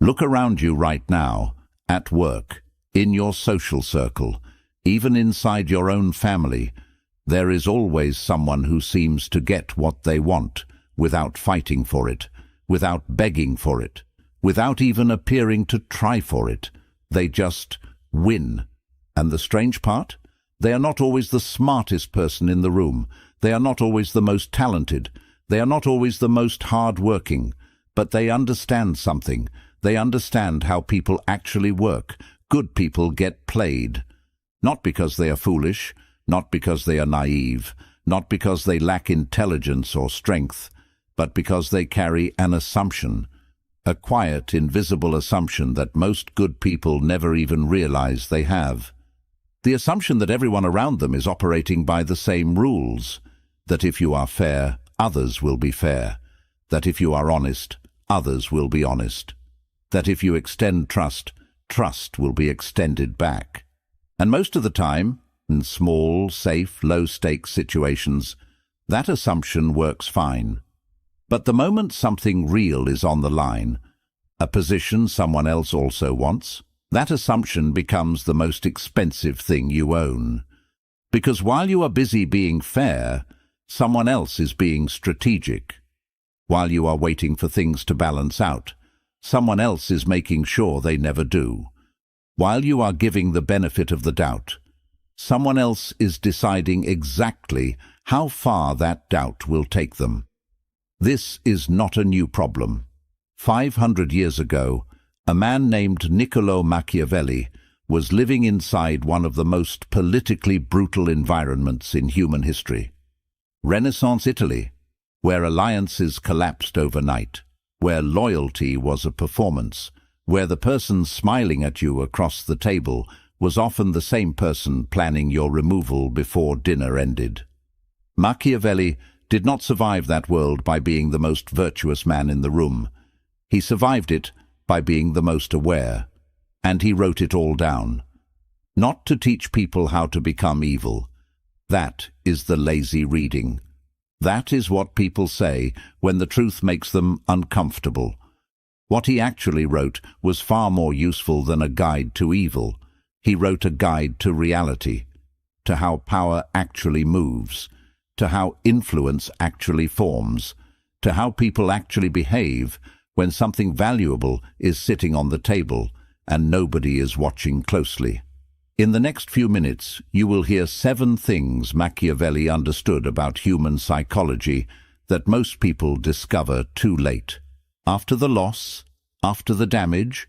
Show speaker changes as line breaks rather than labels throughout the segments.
Look around you right now, at work, in your social circle, even inside your own family. There is always someone who seems to get what they want without fighting for it, without begging for it, without even appearing to try for it. They just win. And the strange part? They are not always the smartest person in the room. They are not always the most talented. They are not always the most hard-working. But they understand something. They understand how people actually work. Good people get played. Not because they are foolish, not because they are naive, not because they lack intelligence or strength, but because they carry an assumption, a quiet, invisible assumption that most good people never even realize they have. The assumption that everyone around them is operating by the same rules, that if you are fair, others will be fair, that if you are honest, others will be honest, that if you extend trust, trust will be extended back. And most of the time, in small, safe, low-stakes situations, that assumption works fine. But the moment something real is on the line, a position someone else also wants, that assumption becomes the most expensive thing you own. Because while you are busy being fair, someone else is being strategic. While you are waiting for things to balance out, someone else is making sure they never do. While you are giving the benefit of the doubt, someone else is deciding exactly how far that doubt will take them. This is not a new problem. 500 years ago, a man named Niccolò Machiavelli was living inside one of the most politically brutal environments in human history. Renaissance Italy, where alliances collapsed overnight, where loyalty was a performance, where the person smiling at you across the table was often the same person planning your removal before dinner ended. Machiavelli did not survive that world by being the most virtuous man in the room. He survived it by being the most aware, and he wrote it all down. Not to teach people how to become evil. That is the lazy reading. That is what people say when the truth makes them uncomfortable. What he actually wrote was far more useful than a guide to evil. He wrote a guide to reality, to how power actually moves, to how influence actually forms, to how people actually behave when something valuable is sitting on the table and nobody is watching closely. In the next few minutes, you will hear 7 things Machiavelli understood about human psychology that most people discover too late. After the loss, after the damage,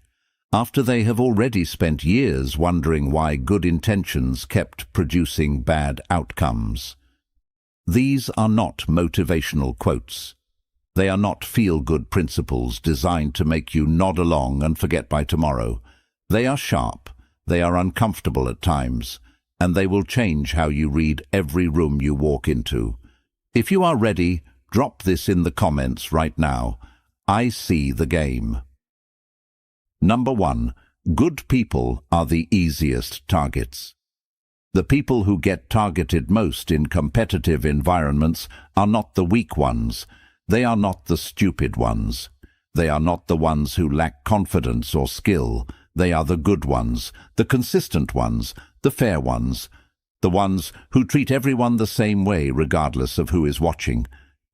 after they have already spent years wondering why good intentions kept producing bad outcomes. These are not motivational quotes. They are not feel-good principles designed to make you nod along and forget by tomorrow. They are sharp, they are uncomfortable at times, and they will change how you read every room you walk into. If you are ready, drop this in the comments right now. I see the game. Number 1. Good people are the easiest targets. The people who get targeted most in competitive environments are not the weak ones. They are not the stupid ones. They are not the ones who lack confidence or skill. They are the good ones, the consistent ones, the fair ones, the ones who treat everyone the same way regardless of who is watching.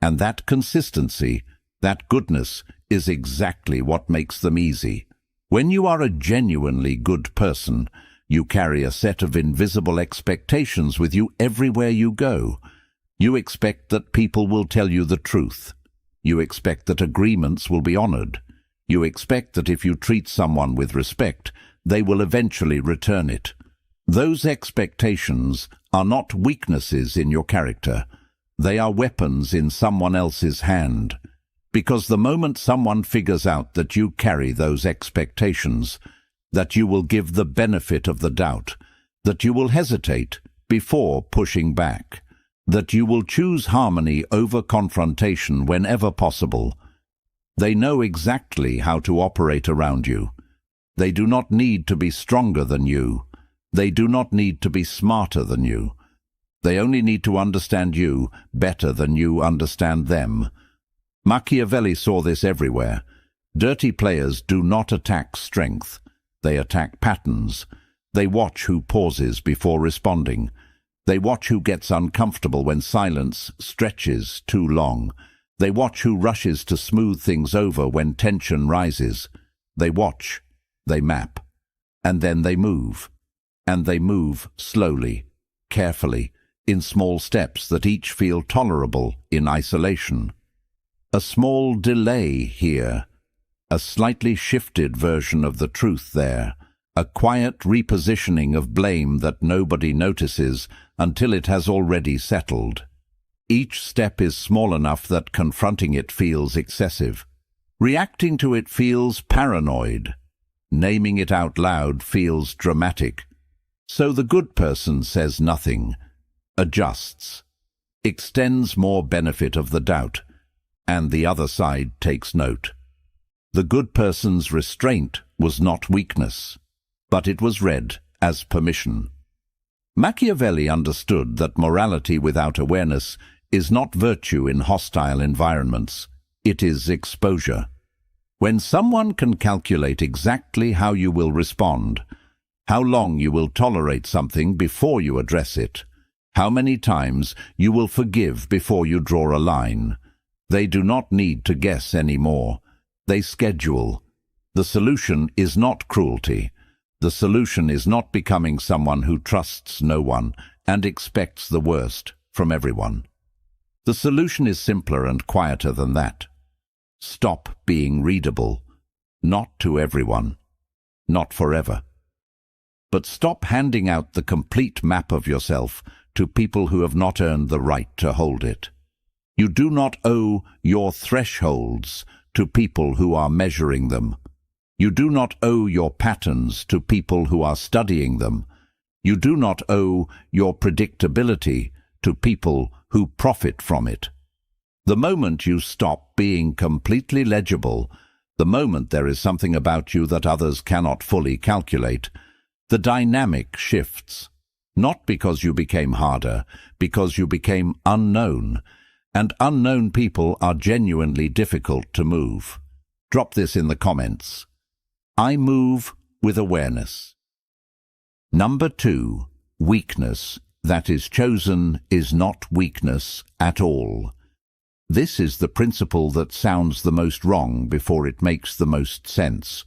And that consistency, that goodness, is exactly what makes them easy. When you are a genuinely good person, you carry a set of invisible expectations with you everywhere you go. You expect that people will tell you the truth. You expect that agreements will be honored. You expect that if you treat someone with respect, they will eventually return it. Those expectations are not weaknesses in your character. They are weapons in someone else's hand. Because the moment someone figures out that you carry those expectations, that you will give the benefit of the doubt, that you will hesitate before pushing back, that you will choose harmony over confrontation whenever possible, they know exactly how to operate around you. They do not need to be stronger than you. They do not need to be smarter than you. They only need to understand you better than you understand them. Machiavelli saw this everywhere. Dirty players do not attack strength. They attack patterns. They watch who pauses before responding. They watch who gets uncomfortable when silence stretches too long. They watch who rushes to smooth things over when tension rises. They watch, they map, and then they move. And they move slowly, carefully, in small steps that each feel tolerable in isolation. A small delay here, a slightly shifted version of the truth there, a quiet repositioning of blame that nobody notices until it has already settled. Each step is small enough that confronting it feels excessive. Reacting to it feels paranoid. Naming it out loud feels dramatic. So the good person says nothing, adjusts, extends more benefit of the doubt, and the other side takes note. The good person's restraint was not weakness, but it was read as permission. Machiavelli understood that morality without awareness is not virtue in hostile environments. It is exposure. When someone can calculate exactly how you will respond, how long you will tolerate something before you address it, how many times you will forgive before you draw a line, they do not need to guess anymore. They schedule. The solution is not cruelty. The solution is not becoming someone who trusts no one and expects the worst from everyone. The solution is simpler and quieter than that. Stop being readable, not to everyone, not forever. But stop handing out the complete map of yourself to people who have not earned the right to hold it. You do not owe your thresholds to people who are measuring them. You do not owe your patterns to people who are studying them. You do not owe your predictability to people who profit from it. The moment you stop being completely legible, the moment there is something about you that others cannot fully calculate, the dynamic shifts. Not because you became harder, because you became unknown. And unknown people are genuinely difficult to move. Drop this in the comments. I move with awareness. Number 2, weakness that is chosen is not weakness at all. This is the principle that sounds the most wrong before it makes the most sense.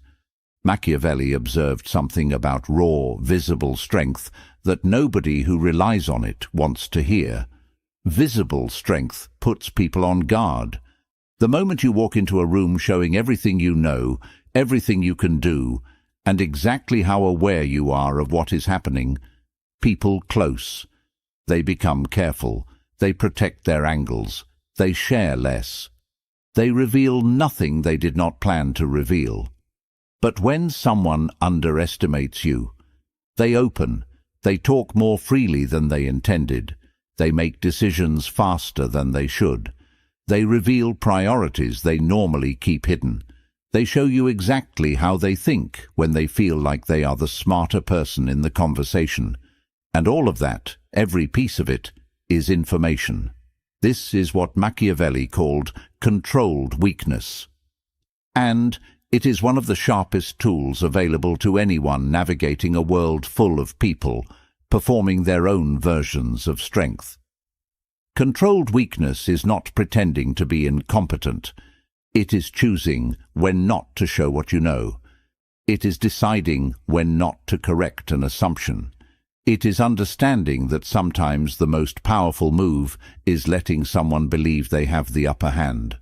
Machiavelli observed something about raw, visible strength that nobody who relies on it wants to hear. Visible strength puts people on guard. The moment you walk into a room showing everything you know, everything you can do, and exactly how aware you are of what is happening, people close. They become careful. They protect their angles. They share less. They reveal nothing they did not plan to reveal. But when someone underestimates you, they open. They talk more freely than they intended. They make decisions faster than they should. They reveal priorities they normally keep hidden. They show you exactly how they think when they feel like they are the smarter person in the conversation. And all of that, every piece of it, is information. This is what Machiavelli called controlled weakness. And it is one of the sharpest tools available to anyone navigating a world full of people performing their own versions of strength. Controlled weakness is not pretending to be incompetent. It is choosing when not to show what you know. It is deciding when not to correct an assumption. It is understanding that sometimes the most powerful move is letting someone believe they have the upper hand,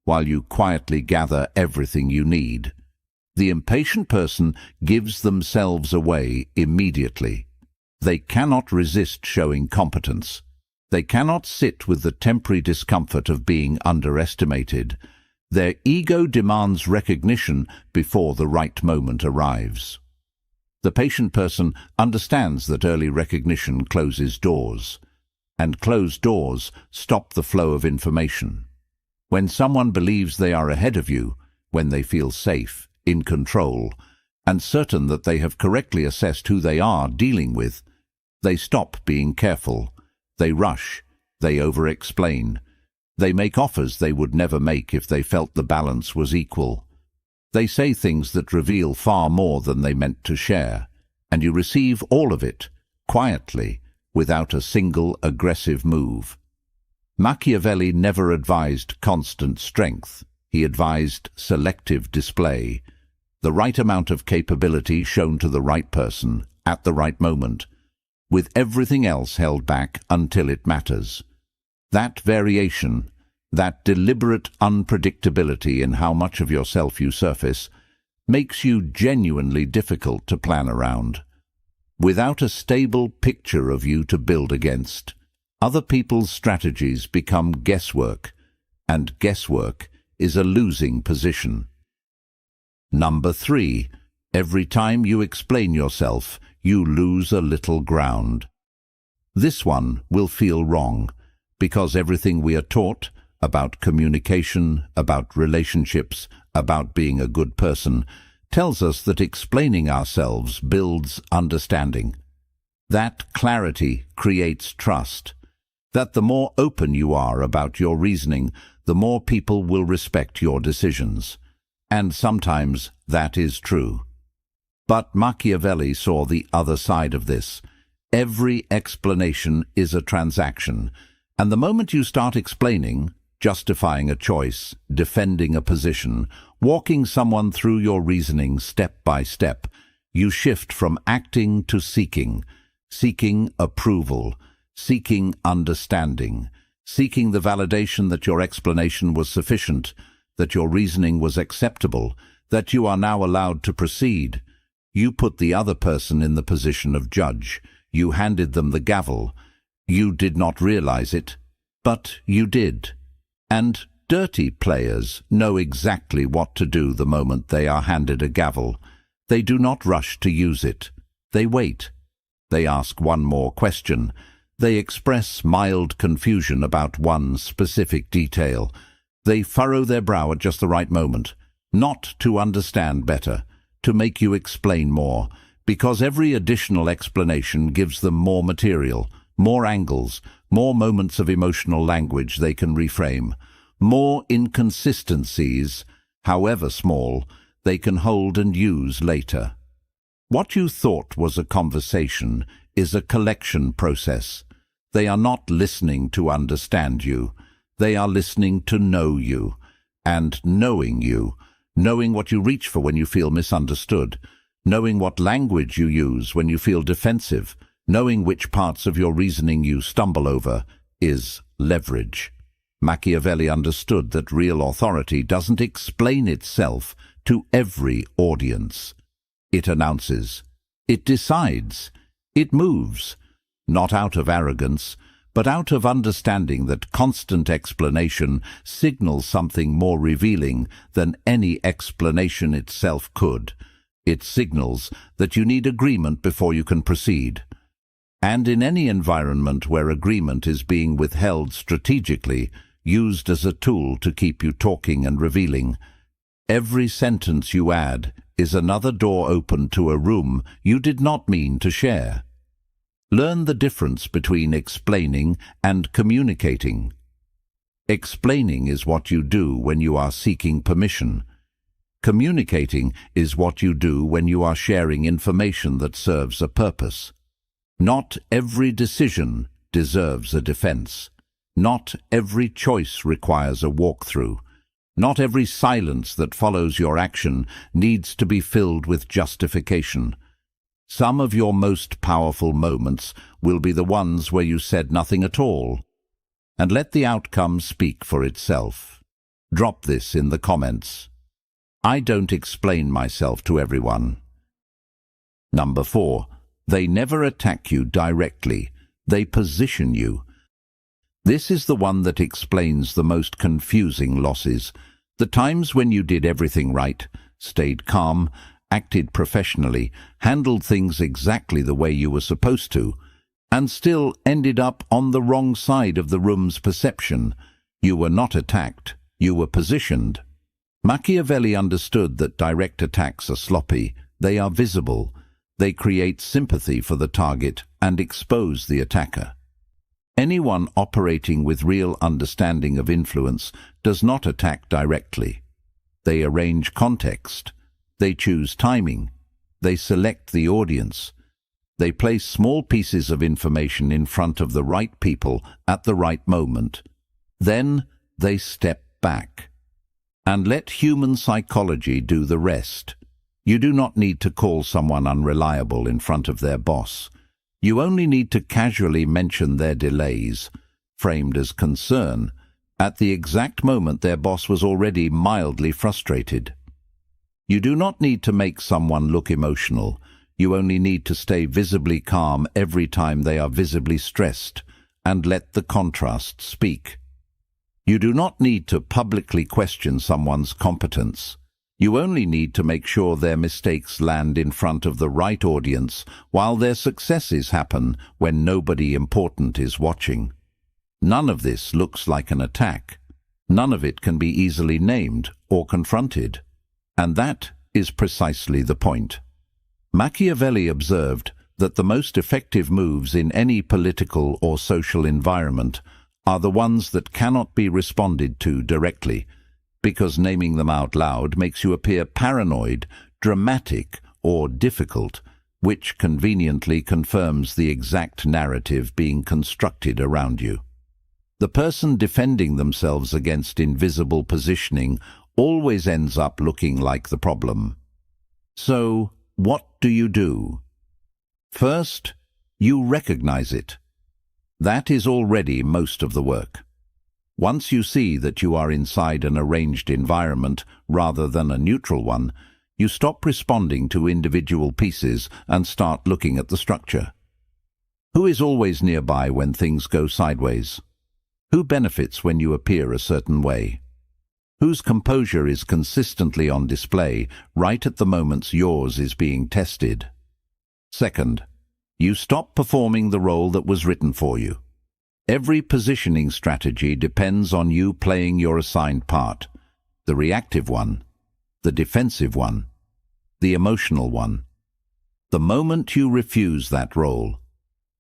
while you quietly gather everything you need. The impatient person gives themselves away immediately. They cannot resist showing competence. They cannot sit with the temporary discomfort of being underestimated. Their ego demands recognition before the right moment arrives. The patient person understands that early recognition closes doors, and closed doors stop the flow of information. When someone believes they are ahead of you, when they feel safe, in control, and certain that they have correctly assessed who they are dealing with, they stop being careful. They rush. They over-explain. They make offers they would never make if they felt the balance was equal. They say things that reveal far more than they meant to share, and you receive all of it, quietly, without a single aggressive move. Machiavelli never advised constant strength. He advised selective display, the right amount of capability shown to the right person at the right moment, with everything else held back until it matters. That variation, that deliberate unpredictability in how much of yourself you surface, makes you genuinely difficult to plan around. Without a stable picture of you to build against, other people's strategies become guesswork, and guesswork is a losing position. Number 3. Every time you explain yourself, you lose a little ground. This one will feel wrong, because everything we are taught about communication, about relationships, about being a good person, tells us that explaining ourselves builds understanding. That clarity creates trust. That the more open you are about your reasoning, the more people will respect your decisions. And sometimes that is true. But Machiavelli saw the other side of this. Every explanation is a transaction, and the moment you start explaining, justifying a choice, defending a position, walking someone through your reasoning step by step, you shift from acting to seeking approval, seeking understanding, seeking the validation that your explanation was sufficient, that your reasoning was acceptable, that you are now allowed to proceed. You put the other person in the position of judge. You handed them the gavel. You did not realize it, but you did. And dirty players know exactly what to do the moment they are handed a gavel. They do not rush to use it. They wait. They ask one more question. They express mild confusion about one specific detail. They furrow their brow at just the right moment, not to understand better, to make you explain more, because every additional explanation gives them more material, more angles, more moments of emotional language they can reframe, more inconsistencies, however small, they can hold and use later. What you thought was a conversation is a collection process. They are not listening to understand you. They are listening to know you, and knowing you, knowing what you reach for when you feel misunderstood, knowing what language you use when you feel defensive, knowing which parts of your reasoning you stumble over, is leverage. Machiavelli understood that real authority doesn't explain itself to every audience. It announces, it decides, it moves, not out of arrogance, but out of understanding that constant explanation signals something more revealing than any explanation itself could. It signals that you need agreement before you can proceed. And in any environment where agreement is being withheld strategically, used as a tool to keep you talking and revealing, every sentence you add is another door open to a room you did not mean to share. Learn the difference between explaining and communicating. Explaining is what you do when you are seeking permission. Communicating is what you do when you are sharing information that serves a purpose. Not every decision deserves a defense. Not every choice requires a walkthrough. Not every silence that follows your action needs to be filled with justification. Some of your most powerful moments will be the ones where you said nothing at all. And let the outcome speak for itself. Drop this in the comments. I don't explain myself to everyone. Number 4. They never attack you directly. They position you. This is the one that explains the most confusing losses. The times when you did everything right, stayed calm, acted professionally, handled things exactly the way you were supposed to, and still ended up on the wrong side of the room's perception. You were not attacked, you were positioned. Machiavelli understood that direct attacks are sloppy, they are visible, they create sympathy for the target and expose the attacker. Anyone operating with real understanding of influence does not attack directly. They arrange context. They choose timing. They select the audience. They place small pieces of information in front of the right people at the right moment. Then they step back and let human psychology do the rest. You do not need to call someone unreliable in front of their boss. You only need to casually mention their delays, framed as concern, at the exact moment their boss was already mildly frustrated. You do not need to make someone look emotional. You only need to stay visibly calm every time they are visibly stressed, and let the contrast speak. You do not need to publicly question someone's competence. You only need to make sure their mistakes land in front of the right audience, while their successes happen when nobody important is watching. None of this looks like an attack. None of it can be easily named or confronted. And that is precisely the point. Machiavelli observed that the most effective moves in any political or social environment are the ones that cannot be responded to directly, because naming them out loud makes you appear paranoid, dramatic, or difficult, which conveniently confirms the exact narrative being constructed around you. The person defending themselves against invisible positioning always ends up looking like the problem. So, what do you do? First, you recognize it. That is already most of the work. Once you see that you are inside an arranged environment rather than a neutral one, you stop responding to individual pieces and start looking at the structure. Who is always nearby when things go sideways? Who benefits when you appear a certain way? Whose composure is consistently on display right at the moments yours is being tested? Second, you stop performing the role that was written for you. Every positioning strategy depends on you playing your assigned part, the reactive one, the defensive one, the emotional one. The moment you refuse that role,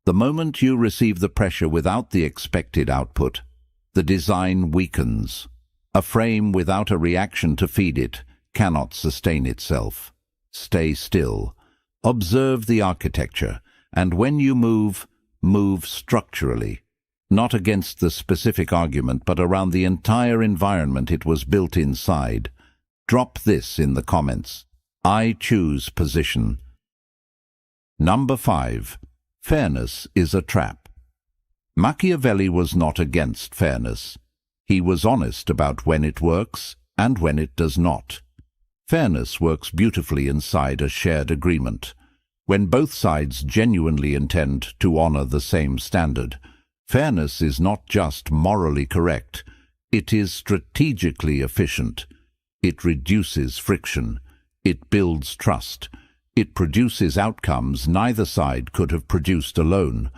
the moment you receive the pressure without the expected output, the design weakens. A frame without a reaction to feed it cannot sustain itself. Stay still. Observe the architecture, and when you move, move structurally. Not against the specific argument, but around the entire environment it was built inside. Drop this in the comments. I choose position. Number 5. Fairness is a trap. Machiavelli was not against fairness. He was honest about when it works and when it does not. Fairness works beautifully inside a shared agreement. When both sides genuinely intend to honor the same standard, fairness is not just morally correct, it is strategically efficient. It reduces friction. It builds trust. It produces outcomes neither side could have produced alone.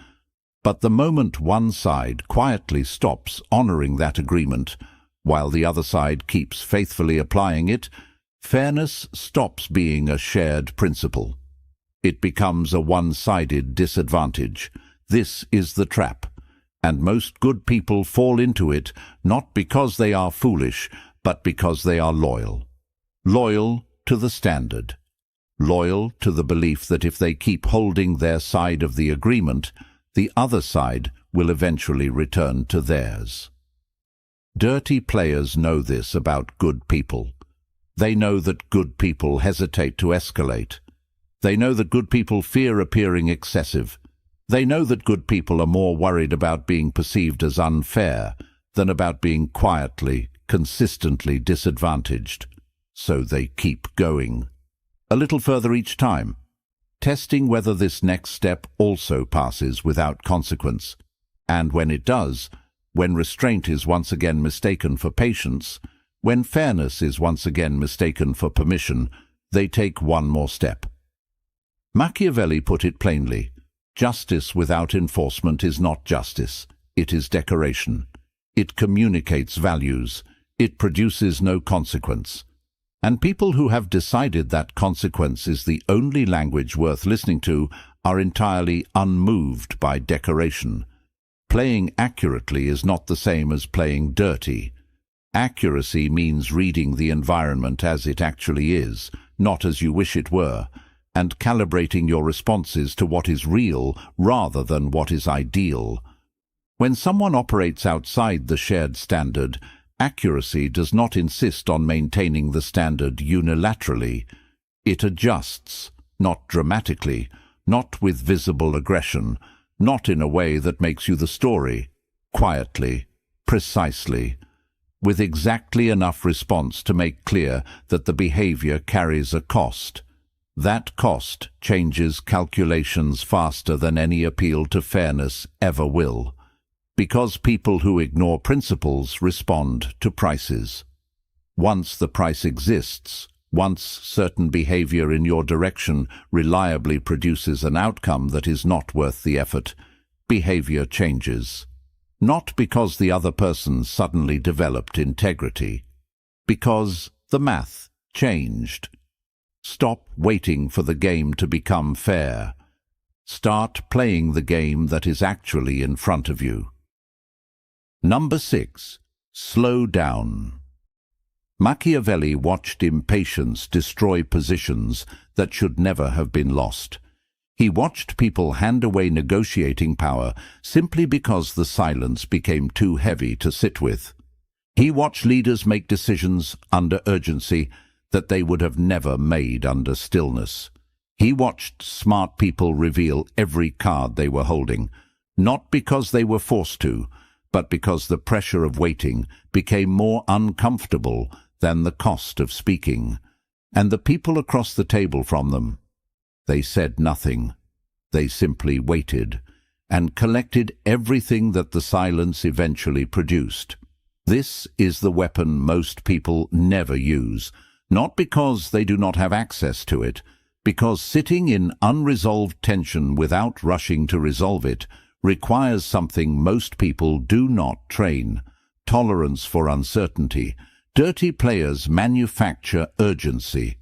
But the moment one side quietly stops honoring that agreement, while the other side keeps faithfully applying it, fairness stops being a shared principle. It becomes a one-sided disadvantage. This is the trap, and most good people fall into it not because they are foolish, but because they are loyal. Loyal to the standard. Loyal to the belief that if they keep holding their side of the agreement, the other side will eventually return to theirs. Dirty players know this about good people. They know that good people hesitate to escalate. They know that good people fear appearing excessive. They know that good people are more worried about being perceived as unfair than about being quietly, consistently disadvantaged. So they keep going. A little further each time, testing whether this next step also passes without consequence. And when it does, when restraint is once again mistaken for patience, when fairness is once again mistaken for permission, they take one more step. Machiavelli put it plainly: justice without enforcement is not justice, it is decoration. It communicates values, it produces no consequence. And people who have decided that consequence is the only language worth listening to are entirely unmoved by decoration. Playing accurately is not the same as playing dirty. Accuracy means reading the environment as it actually is, not as you wish it were, and calibrating your responses to what is real rather than what is ideal. When someone operates outside the shared standard, accuracy does not insist on maintaining the standard unilaterally. It adjusts, not dramatically, not with visible aggression, not in a way that makes you the story, quietly, precisely, with exactly enough response to make clear that the behavior carries a cost. That cost changes calculations faster than any appeal to fairness ever will, because people who ignore principles respond to prices. Once the price exists, once certain behavior in your direction reliably produces an outcome that is not worth the effort, behavior changes. Not because the other person suddenly developed integrity, because the math changed. Stop waiting for the game to become fair. Start playing the game that is actually in front of you. Number 6. Slow down. Machiavelli watched impatience destroy positions that should never have been lost. He watched people hand away negotiating power simply because the silence became too heavy to sit with. He watched leaders make decisions under urgency that they would have never made under stillness. He watched smart people reveal every card they were holding, not because they were forced to, but because the pressure of waiting became more uncomfortable than the cost of speaking. And the people across the table from them, they said nothing. They simply waited and collected everything that the silence eventually produced. This is the weapon most people never use, not because they do not have access to it, because sitting in unresolved tension without rushing to resolve it requires something most people do not train: tolerance for uncertainty. Dirty players manufacture urgency.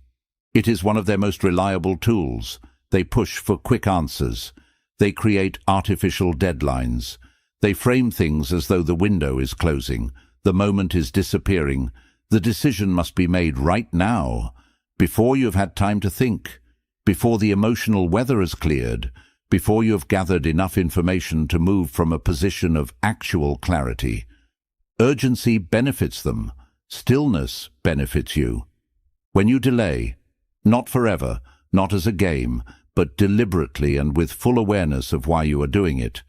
It is one of their most reliable tools. They push for quick answers. They create artificial deadlines. They frame things as though the window is closing, the moment is disappearing, the decision must be made right now, before you've had time to think, before the emotional weather has cleared, before you have gathered enough information to move from a position of actual clarity. Urgency benefits them. Stillness benefits you. When you delay, not forever, not as a game, but deliberately and with full awareness of why you are doing it,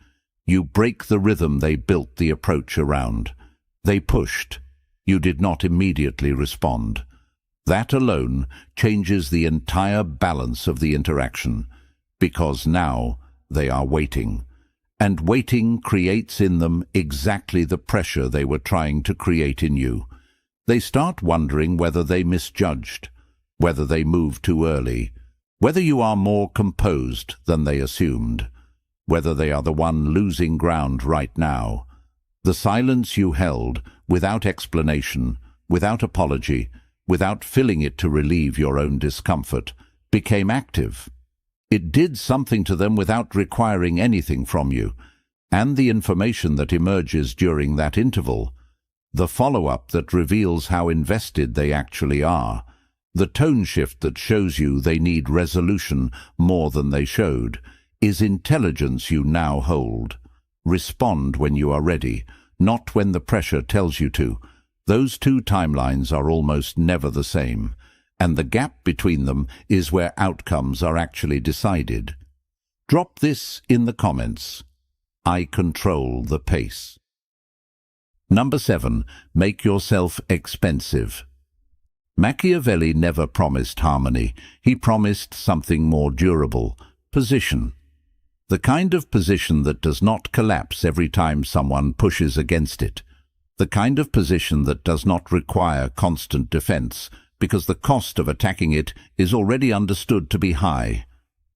you break the rhythm they built the approach around. They pushed. You did not immediately respond. That alone changes the entire balance of the interaction, because now they are waiting. And waiting creates in them exactly the pressure they were trying to create in you. They start wondering whether they misjudged, whether they moved too early, whether you are more composed than they assumed, whether they are the one losing ground right now. The silence you held, without explanation, without apology, without filling it to relieve your own discomfort, became active. It did something to them without requiring anything from you, and the information that emerges during that interval, the follow-up that reveals how invested they actually are, the tone shift that shows you they need resolution more than they showed, is intelligence you now hold. Respond when you are ready, not when the pressure tells you to. Those two timelines are almost never the same, and the gap between them is where outcomes are actually decided. Drop this in the comments. I control the pace. Number 7. Make yourself expensive. Machiavelli never promised harmony. He promised something more durable: position. The kind of position that does not collapse every time someone pushes against it. The kind of position that does not require constant defense, because the cost of attacking it is already understood to be high.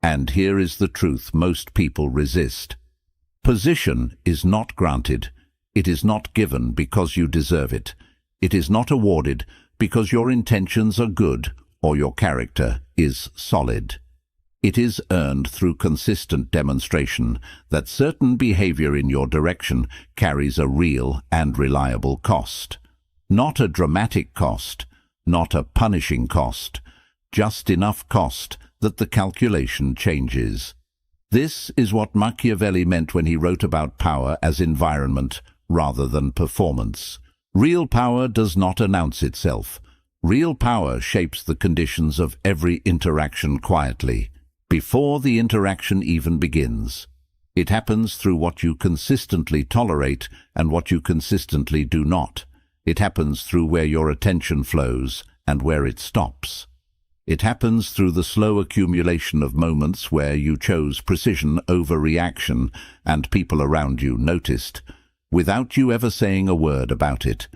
And here is the truth most people resist. Position is not granted. It is not given because you deserve it. It is not awarded because your intentions are good or your character is solid. It is earned through consistent demonstration that certain behavior in your direction carries a real and reliable cost. Not a dramatic cost, not a punishing cost, just enough cost that the calculation changes. This is what Machiavelli meant when he wrote about power as environment rather than performance. Real power does not announce itself. Real power shapes the conditions of every interaction quietly, before the interaction even begins. It happens through what you consistently tolerate and what you consistently do not. It happens through where your attention flows and where it stops. It happens through the slow accumulation of moments where you chose precision over reaction and people around you noticed, without you ever saying a word about it.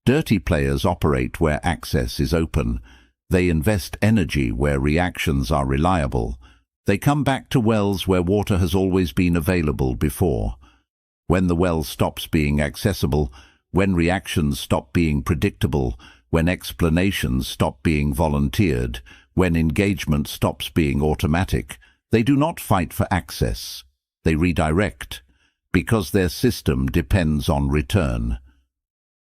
Dirty players operate where access is open. They invest energy where reactions are reliable. They come back to wells where water has always been available before. When the well stops being accessible, when reactions stop being predictable, when explanations stop being volunteered, when engagement stops being automatic, they do not fight for access. They redirect, because their system depends on return.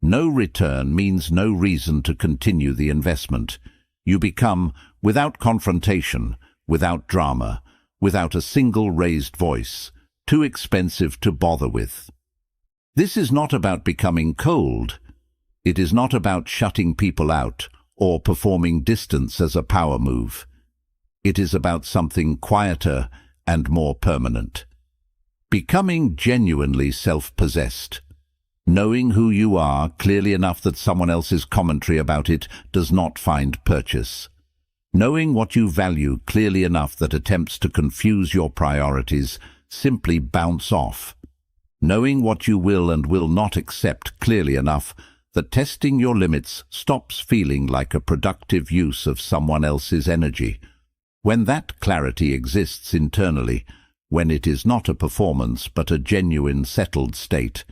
No return means no reason to continue the investment. You become, without confrontation, without drama, without a single raised voice, too expensive to bother with. This is not about becoming cold. It is not about shutting people out or performing distance as a power move. It is about something quieter and more permanent. Becoming genuinely self-possessed. Knowing who you are clearly enough that someone else's commentary about it does not find purchase. Knowing what you value clearly enough that attempts to confuse your priorities simply bounce off. Knowing what you will and will not accept clearly enough that testing your limits stops feeling like a productive use of someone else's energy. When that clarity exists internally, when it is not a performance but a genuine settled state,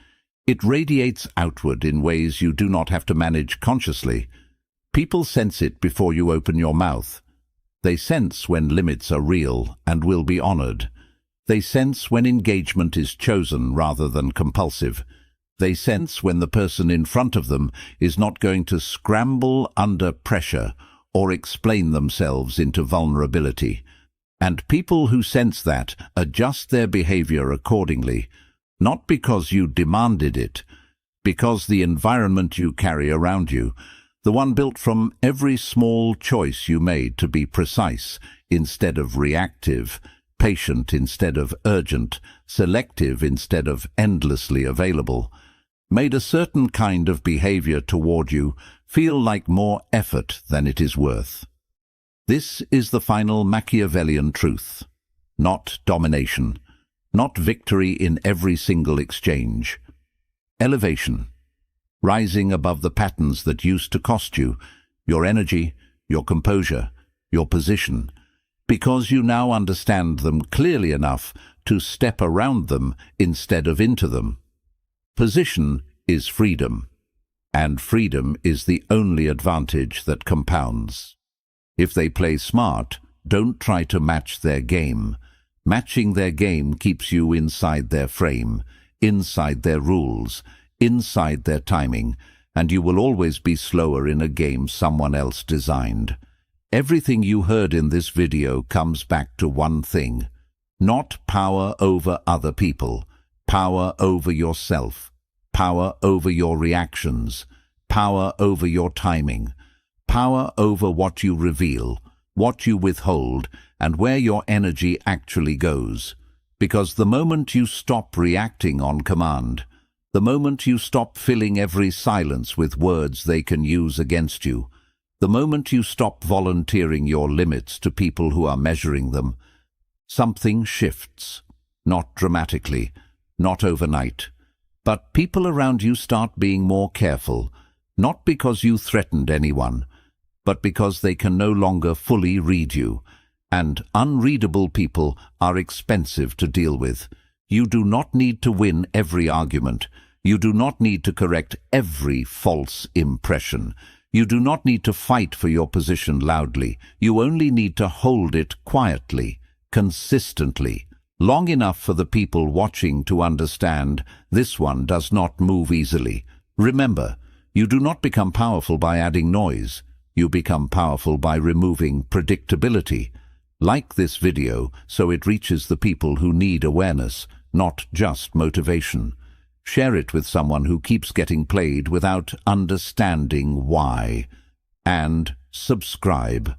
it radiates outward in ways you do not have to manage consciously. People sense it before you open your mouth. They sense when limits are real and will be honored. They sense when engagement is chosen rather than compulsive. They sense when the person in front of them is not going to scramble under pressure or explain themselves into vulnerability. And people who sense that adjust their behavior accordingly, not because you demanded it, because the environment you carry around you, the one built from every small choice you made to be precise instead of reactive, patient instead of urgent, selective instead of endlessly available, made a certain kind of behavior toward you feel like more effort than it is worth. This is the final Machiavellian truth. Not domination, not victory in every single exchange. Elevation. Rising above the patterns that used to cost you, your energy, your composure, your position, because you now understand them clearly enough to step around them instead of into them. Position is freedom, and freedom is the only advantage that compounds. If they play smart, don't try to match their game. Matching their game keeps you inside their frame, inside their rules, inside their timing, and you will always be slower in a game someone else designed. Everything you heard in this video comes back to one thing: not power over other people, power over yourself, power over your reactions, power over your timing, power over what you reveal, what you withhold, and where your energy actually goes. Because the moment you stop reacting on command, the moment you stop filling every silence with words they can use against you, the moment you stop volunteering your limits to people who are measuring them, something shifts. Not dramatically, not overnight, but people around you start being more careful, not because you threatened anyone, but because they can no longer fully read you, and unreadable people are expensive to deal with. You do not need to win every argument. You do not need to correct every false impression. You do not need to fight for your position loudly. You only need to hold it quietly, consistently, long enough for the people watching to understand this one does not move easily. Remember, You do not become powerful by adding noise. You become powerful by removing predictability. Like this video so it reaches the people who need awareness, not just motivation. Share it with someone who keeps getting played without understanding why. And subscribe,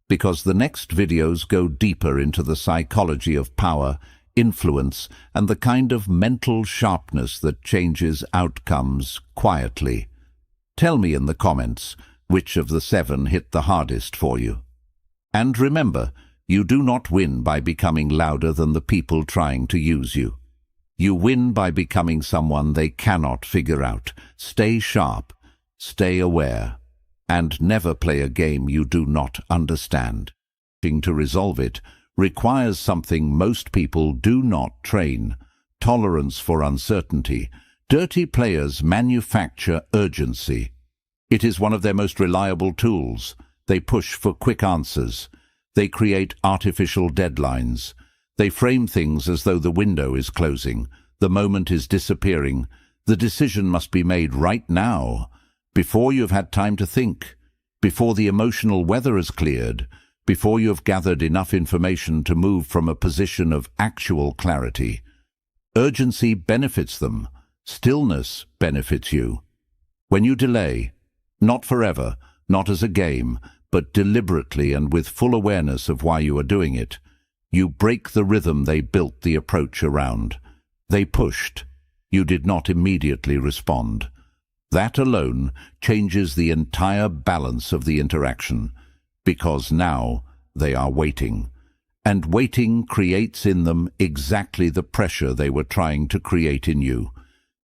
because the next videos go deeper into the psychology of power, influence, and the kind of mental sharpness that changes outcomes quietly. Tell me in the comments which of the 7 hit the hardest for you. And remember, you do not win by becoming louder than the people trying to use you. You win by becoming someone they cannot figure out. Stay sharp, stay aware, and never play a game you do not understand. To resolve it requires something most people do not train: tolerance for uncertainty. Dirty players manufacture urgency. It is one of their most reliable tools. They push for quick answers. They create artificial deadlines. They frame things as though the window is closing, the moment is disappearing, the decision must be made right now, before you've had time to think, before the emotional weather has cleared, before you have gathered enough information to move from a position of actual clarity. Urgency benefits them. Stillness benefits you. When you delay, not forever, not as a game, but deliberately and with full awareness of why you are doing it, you break the rhythm they built the approach around. They pushed. You did not immediately respond. That alone changes the entire balance of the interaction, because now they are waiting. And waiting creates in them exactly the pressure they were trying to create in you.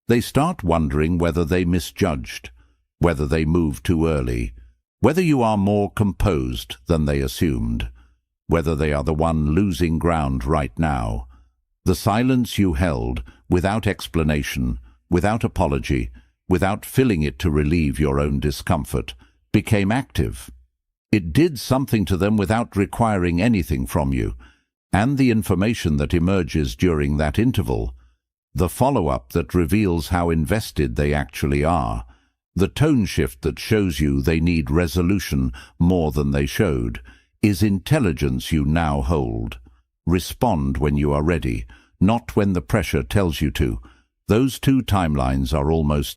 They start wondering whether they misjudged, whether they moved too early, whether you are more composed than they assumed, whether they are the one losing ground right now. The silence you held, without explanation, without apology, without filling it to relieve your own discomfort, became active. It did something to them without requiring anything from you, and the information that emerges during that interval, the follow-up that reveals how invested they actually are, the tone shift that shows you they need resolution more than they showed, is intelligence you now hold. Respond when you are ready, not when the pressure tells you to. Those 2 timelines are almost